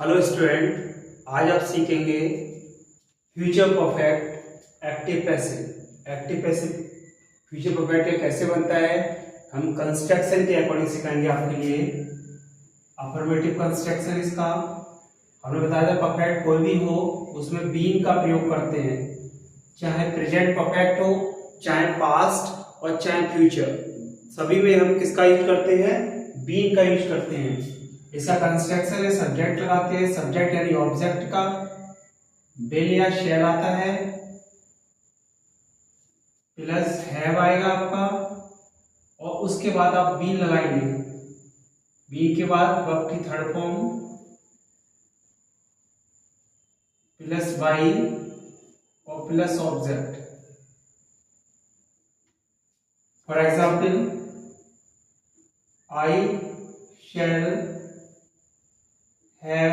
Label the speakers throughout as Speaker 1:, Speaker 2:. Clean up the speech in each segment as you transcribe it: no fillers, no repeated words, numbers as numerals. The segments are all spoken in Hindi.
Speaker 1: हेलो स्टूडेंट, आज आप सीखेंगे future perfect active passive. Active passive future perfect कैसे बनता है हम कंस्ट्रक्शन के अकॉर्डिंग सिखाएंगे आपके लिए। अफर्मेटिव कंस्ट्रक्शन इसका हमने बताया था, परफेक्ट कोई भी हो उसमें बीन का प्रयोग करते हैं, चाहे प्रेजेंट परफेक्ट हो, चाहे पास्ट और चाहे फ्यूचर, सभी में हम किसका यूज करते हैं? बीन का यूज करते हैं। इसका कंस्ट्रक्शन है, सब्जेक्ट लगाते हैं, सब्जेक्ट यानी ऑब्जेक्ट का विल या शैल आता है, प्लस हैव आएगा आपका, और उसके बाद आप बीन लगाएंगे। बीन के बाद वर्ब की थर्ड फॉर्म प्लस बाई और plus object. For example, I shall have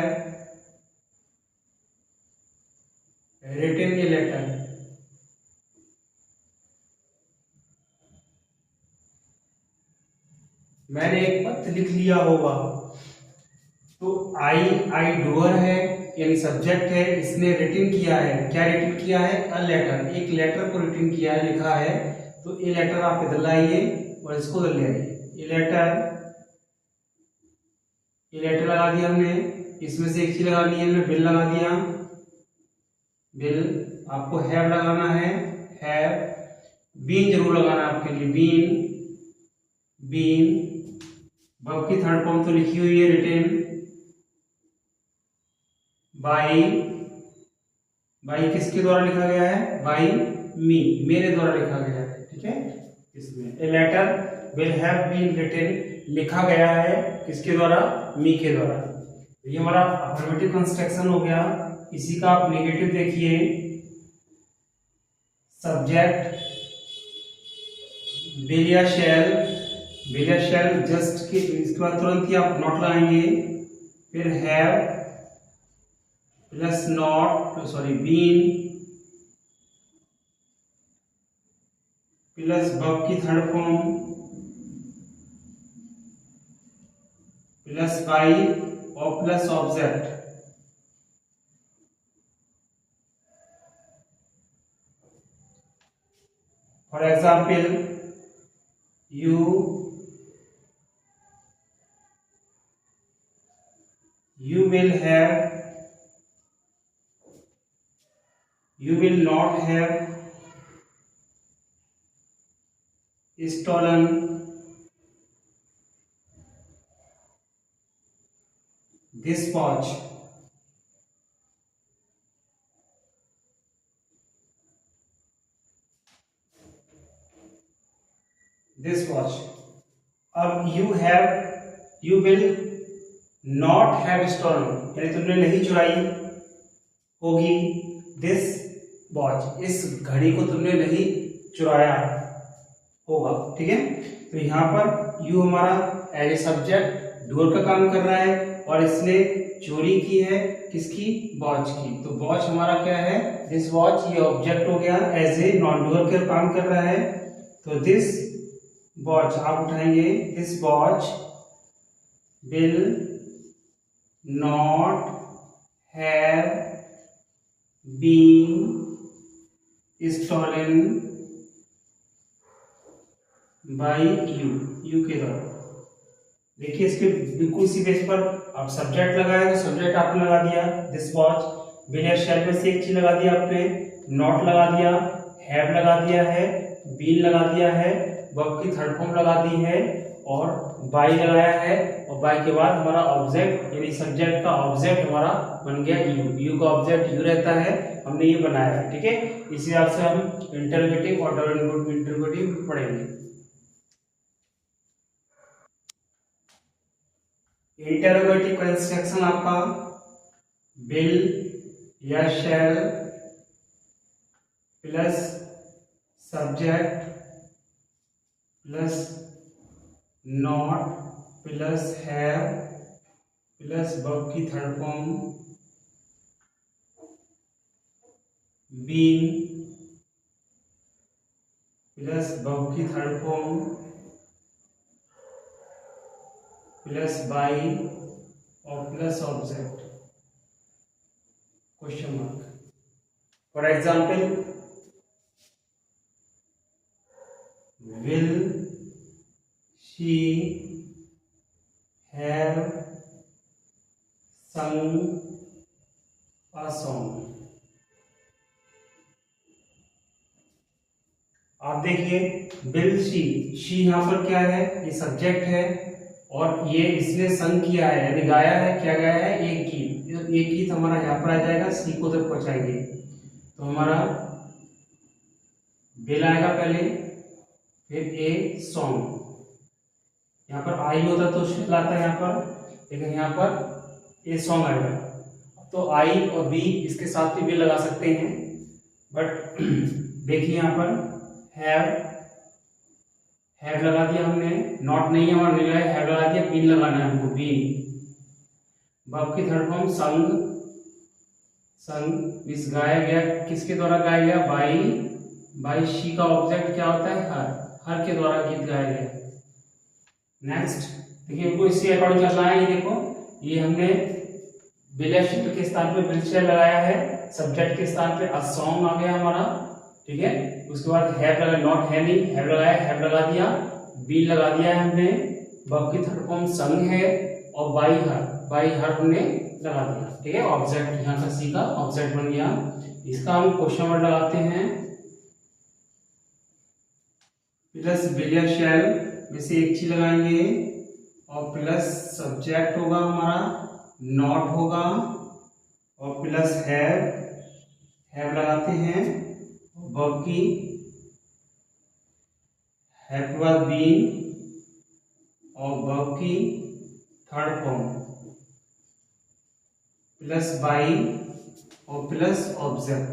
Speaker 1: written a letter। मैंने एक पत्र लिख लिया होगा। तो आई डूअर है यानी सब्जेक्ट है, इसने रिटन किया है। क्या रिटन किया है? अ लेटर, एक लेटर को रिटन किया है, लिखा है। तो ये लेटर आप इधर लाइए और इसको इधर ले आइए। ये लेटर लगा दिया हमने, इसमें से एक चीज लगा ली हमने, बिल लगा दिया। बिल आपको हैव लगाना है, हैव। बीन जरूर लगाना है आपके लिए, बीन। वर्ब की थर्ड फॉर्म तो लिखी हुई है, रिटेन। बाई किसके द्वारा लिखा गया है? बाई मी, मेरे द्वारा लिखा गया है। ठीक है, इसमें a letter will have been written लिखा गया है, किसके द्वारा? मी के द्वारा। ये हमारा अफर्मेटिव कंस्ट्रक्शन हो गया। इसी का आप नेगेटिव देखिए, सब्जेक्ट विल या शैल जस्ट के इसके बाद तुरंत ही आप नॉट लगाएंगे, फिर have plus been plus verb की थर्ड फॉर्म प्लस बाई और plus object. For example, you will not have stolen this watch। अब you will not have stolen यानी तुमने नहीं चुराई होगी this watch, इस घड़ी को तुमने नहीं चुराया होगा। ठीक है, तो यहाँ पर यू हमारा एज ए सब्जेक्ट डूअर का काम कर रहा है, और इसने चोरी की है किसकी? वॉच की। तो वॉच हमारा क्या है? दिस वॉच, ये ऑब्जेक्ट हो गया, एज ए नॉन डूअर का काम कर रहा है। तो दिस वॉच आप उठाएंगे, this watch will not have been stolen by you के द्वारा। देखिए, इसके बिल्कुल इसी बेस पर आप सब्जेक्ट लगाए, तो सब्जेक्ट आपने लगा दिया दिस वॉच, विल या शैल में से एक चीज लगा दिया आपने, नॉट लगा दिया, हैव लगा दिया है, बीन लगा दिया है, वर्ब की थर्ड फॉर्म लगा दी है, और बाई लगाया है। और बाई के बाद हमारा ऑब्जेक्ट यानी सब्जेक्ट का ऑब्जेक्ट हमारा बन गया यू का ऑब्जेक्ट यू रहता है, हमने ये बनाया है। ठीक है, इसी हिसाब से हम इंटरोगेटिव और इंटरोगेटिव पढ़ेंगे। इंटरोगेटिव कंस्ट्रक्शन आपका विल या shall plus subject plus not plus have plus verb की third form been plus verb की थर्ड फॉर्म प्लस बाई और plus object. Question mark. For example, will she have sung a song? आप देखिए will she यहाँ पर क्या है, ये सब्जेक्ट है और ये इसने संग किया है यानी गाया है, क्या गाया है, एक गीत। एक गीत हमारा यहाँ पर आ जाएगा, सी को तक पहुंचाएंगे तो हमारा will आएगा पहले, फिर ए सॉन्ग। यहाँ पर आई होता तो शिल आता है यहाँ पर, लेकिन यहाँ पर ए सॉन्ग आएगा। तो आई और बी इसके साथ भी लगा सकते हैं, बट देखिए यहाँ पर हैव लगा दिया हमने, नॉट नहीं है हमारा, नहीं लगाया, हैव लगा दिया, बीन लगाना है हमको, बीन। वर्ब की थर्ड फॉर्म संग इस गाया गया, किसके द्वारा गाया गया, बाई शी का ऑब्जेक्ट क्या होता है, हर के द्वारा गीत गाया गया। नेक्स्ट देखिए, हमको इसी अकॉर्डिंग चलना है। ये देखो, ये हमने बिलेशिट के स्थान पे बिलशेल लगाया है, सब्जेक्ट के स्थान पे अ सॉन्ग आ गया हमारा, ठीक है। उसके बाद हैव लगा, नॉट है नहीं, हैव लगाया, हैव लगा दिया, बी लगा दिया है हमने, वर्ब की थर्ड फॉर्म संग है और बाई हर हमने लगा दिया, ठीक है। ऑब्जेक्ट यहाँ का सी का ऑब्जेक्ट बन गया। इसका हम क्वेश्चन वर्ड लगाते हैं, प्लस बिलियशेल में से एक चीज लगाएंगे और प्लस सब्जेक्ट होगा हमारा, नॉट होगा और प्लस हैव लगाते हैं, वर्ब की हैव के बाद बीन और वर्ब की थर्ड फॉर्म प्लस बाई और प्लस ऑब्जेक्ट।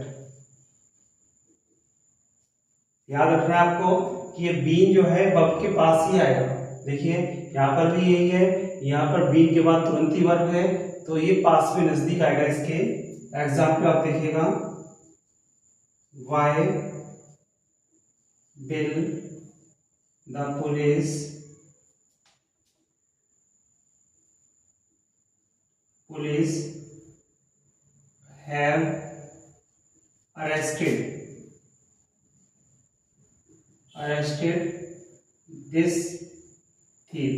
Speaker 1: याद रखना है आपको कि ये बीन जो है वर्ब के पास ही आएगा। देखिए यहाँ पर भी यही है, यहाँ पर बीन के बाद तुरंत ही वर्ब है, तो ये पास में नजदीक आएगा इसके। एग्जाम्पल आप देखिएगा, why will the police have arrested this thief।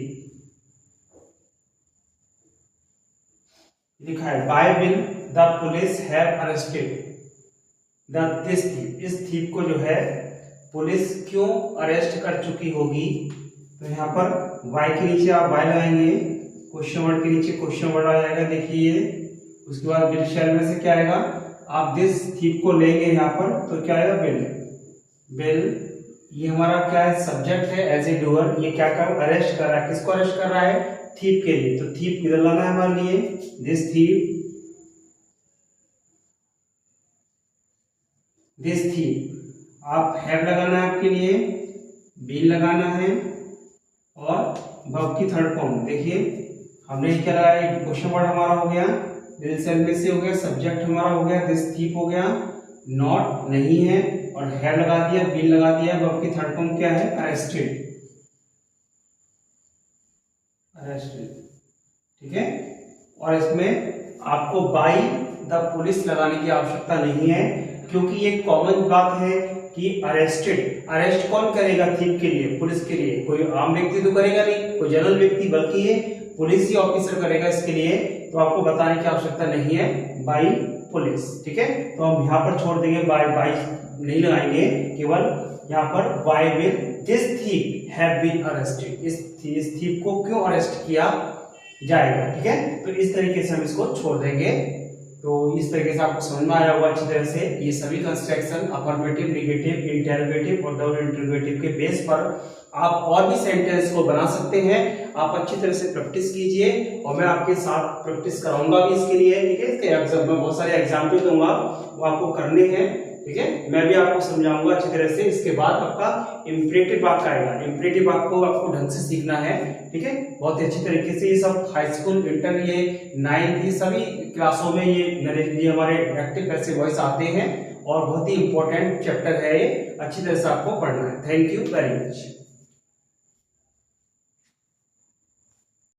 Speaker 1: लिखा है why will the police have arrested this thief. इस थीफ को जो है पुलिस क्यों अरेस्ट कर चुकी होगी, तो यहाँ पर वाई के नीचे आप वाई लगाएंगे, क्वेश्चन वर्ड के नीचे क्वेश्चन वर्ड आ जाएगा, देखिए। उसके बाद विल शैल में से क्या आएगा, आप दिस थीफ को लेंगे यहाँ पर तो क्या आएगा, विल। ये हमारा क्या है, सब्जेक्ट है एज ए डूअर, ये क्या कर अरेस्ट कर रहा है, किसको अरेस्ट कर रहा है, थीफ के लिए। तो थीफ किधर लाना है हमारे लिए, दिस थीफ। आप हैव लगाना है आपके लिए, बीन लगाना है और वर्ब की थर्ड फॉर्म। देखिए हमने क्या लगाया, क्वेश्चन वर्ड हमारा हो गया, विल सेल में से हो गया, सब्जेक्ट हमारा हो गया, दिस थीफ हो गया, नॉट नहीं है और हैव लगा दिया, बीन लगा दिया, वर्ब की थर्ड फॉर्म क्या है, अरेस्टेड, ठीक है। और इसमें आपको बाई द पुलिस लगाने की आवश्यकता नहीं है, क्योंकि ये कॉमन बात है कि अरेस्ट कौन करेगा थीफ के लिए, पुलिस के लिए। कोई आम व्यक्ति तो करेगा नहीं, कोई जनरल व्यक्ति, बल्कि ये पुलिस ही ऑफिसर करेगा इसके लिए। तो आपको बताने की आवश्यकता नहीं है, बाई पुलिस, ठीक है। तो हम यहाँ पर छोड़ देंगे, बाई नहीं लगाएंगे, केवल यहाँ पर why will this thief have been arrested, इस थीफ को क्यों अरेस्ट किया जाएगा, ठीक है। तो इस तरीके से हम इसको छोड़ देंगे। तो इस तरीके से आपको समझ में आया होगा अच्छी तरह से। ये सभी कंस्ट्रक्शन अफर्मेटिव, नेगेटिव, इंटरोगेटिव और डबल इंटरोगेटिव के बेस पर आप और भी सेंटेंस को बना सकते हैं। आप अच्छी तरह से प्रैक्टिस कीजिए और मैं आपके साथ प्रैक्टिस कराऊंगा भी इसके लिए, ठीक है। इसके एग्जाम में बहुत सारे एग्जाम्पल दूंगा, वो आपको करने हैं, ठीक है। मैं भी आपको समझाऊंगा अच्छी तरह से। इसके बाद आपका इम्परेटिव वाक्य आएगा, इम्परेटिव वाक्य को आपको ढंग से सीखना है, ठीक है, बहुत ही अच्छी तरीके से। ये सब हाई स्कूल, इंटर, ये 9th, ये सभी क्लासों में ये हमारे एक्टिव पैसिव वॉइस आते हैं और बहुत ही इंपॉर्टेंट चैप्टर है ये, अच्छी तरह से आपको पढ़ना है। Thank you very much.